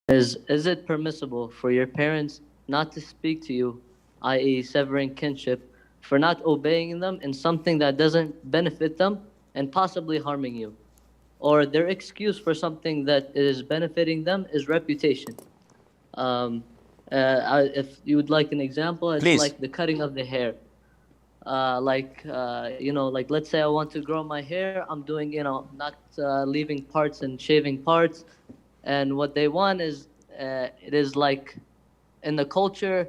Is it permissible for your parents not to speak to you, i.e., severing kinship, for not obeying them in something that doesn't benefit them and possibly harming you? Or their excuse for something that is benefiting them is reputation. Um, if you would like an example, it's Please. like the cutting of the hair. Like let's say I want to grow my hair, I'm doing, not leaving parts and shaving parts, and what they want is, it is like in the culture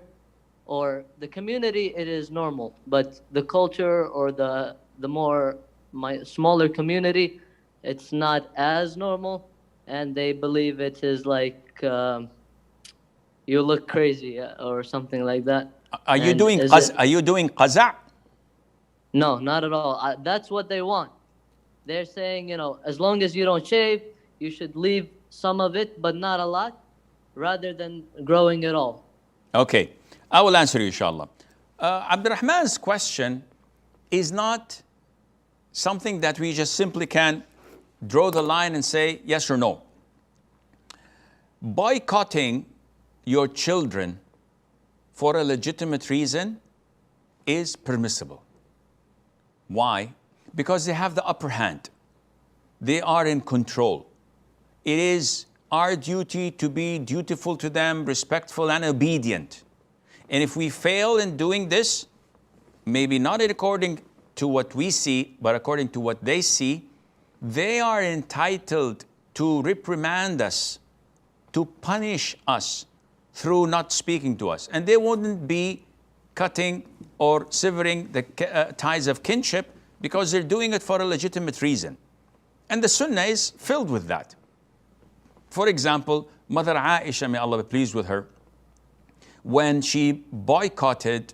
or the community, it is normal, but the culture or the more my smaller community, it's not as normal, and they believe it is like, you look crazy, or something like that. Are you And doing is it? are you doing qaza'? No, not at all. That's what they want. They're saying, as long as you don't shave, you should leave some of it, but not a lot, rather than growing it all. Okay, I will answer you, inshallah. Abdurrahman's question is not something that we just simply can draw the line and say yes or no. Boycotting your children for a legitimate reason is permissible. Why? Because they have the upper hand. They are in control. It is our duty to be dutiful to them, respectful and obedient. And if we fail in doing this, maybe not according to what we see, but according to what they see, they are entitled to reprimand us, to punish us through not speaking to us. And they wouldn't be cutting or severing the ties of kinship because they're doing it for a legitimate reason. And the Sunnah is filled with that. For example, Mother Aisha, may Allah be pleased with her, when she boycotted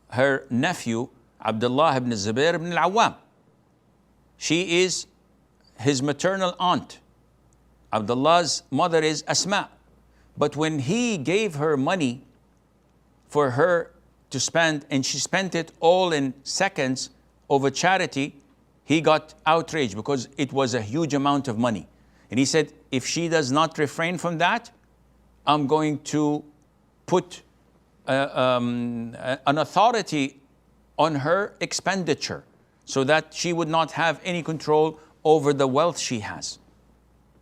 her nephew, Abdullah ibn Zubair ibn al-Awwam. She is his maternal aunt. Abdullah's mother is Asma. But when he gave her money for her to spend, and she spent it all in seconds over charity, he got outraged because it was a huge amount of money. And he said, if she does not refrain from that, I'm going to put an authority on her expenditure so that she would not have any control over the wealth she has.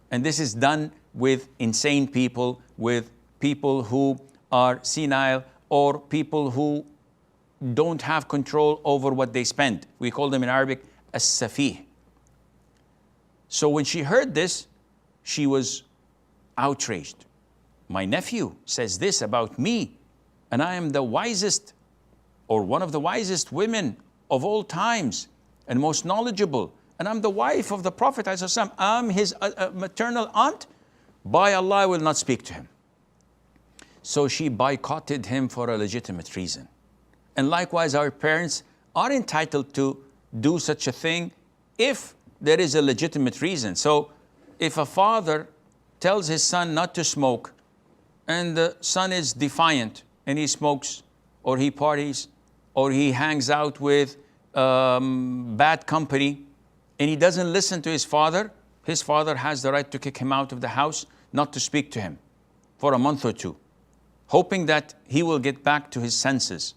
And this is done with insane people, with people who are senile, or people who don't have control over what they spend. We call them in Arabic as-safih. So when she heard this, she was outraged. My nephew says this about me, and I am the wisest, or one of the wisest women of all times, and most knowledgeable, and I'm the wife of the Prophet ﷺ. I'm his maternal aunt. By Allah, I will not speak to him. So she boycotted him for a legitimate reason. And likewise, our parents are entitled to do such a thing if there is a legitimate reason. So if a father tells his son not to smoke, and the son is defiant and he smokes, or he parties, or he hangs out with bad company, and he doesn't listen to his father has the right to kick him out of the house, not to speak to him for a month or two, hoping that he will get back to his senses.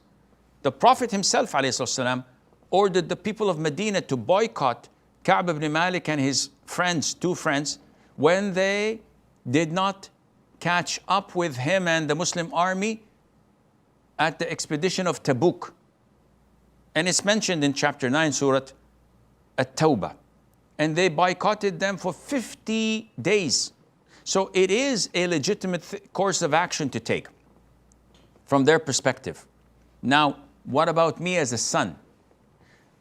The Prophet himself, ﷺ, ordered the people of Medina to boycott Ka'b ibn Malik and his friends, two friends, when they did not catch up with him and the Muslim army at the expedition of Tabuk. And it's mentioned in chapter 9, Surah At-Tawbah. And they boycotted them for 50 days. So it is a legitimate course of action to take from their perspective. Now, what about me as a son?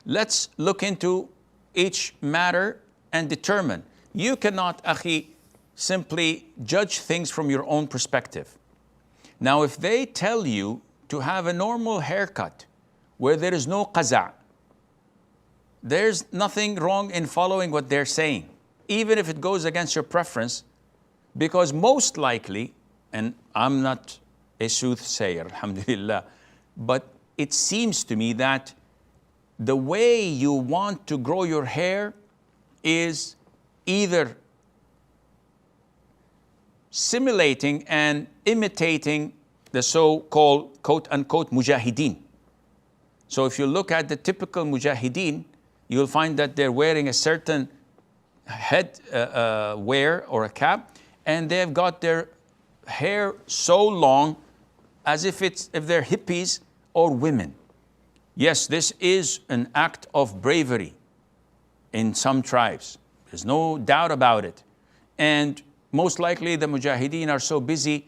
Let's look into each matter and determine. You cannot, akhi, simply judge things from your own perspective. Now, if they tell you to have a normal haircut where there is no qaza', there's nothing wrong in following what they're saying, even if it goes against your preference, because most likely, and I'm not a soothsayer, alhamdulillah, but it seems to me that the way you want to grow your hair is either simulating and imitating the so-called quote-unquote mujahideen. So if you look at the typical mujahideen, you'll find that they're wearing a certain head wear or a cap, and they've got their hair so long as if they're hippies or women. Yes, this is an act of bravery in some tribes. There's no doubt about it. And most likely the mujahideen are so busy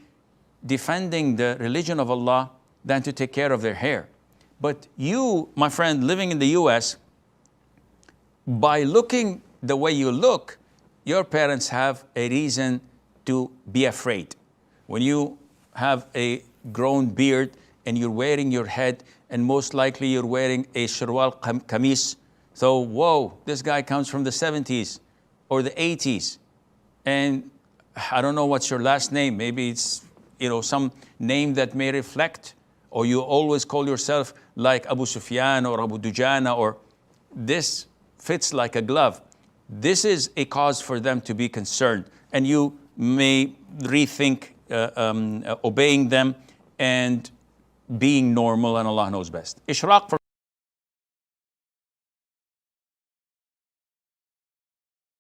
defending the religion of Allah than to take care of their hair. But you, my friend, living in the US, by looking the way you look, your parents have a reason to be afraid. When you have a grown beard and you're wearing your head, and most likely you're wearing a shirwal kameez, so whoa, this guy comes from the 70s or the 80s, and I don't know what's your last name. Maybe it's some name that may reflect, or you always call yourself like Abu Sufyan or Abu Dujana, or this fits like a glove. This is a cause for them to be concerned, and you may rethink obeying them and being normal, and Allah knows best. Ishraq for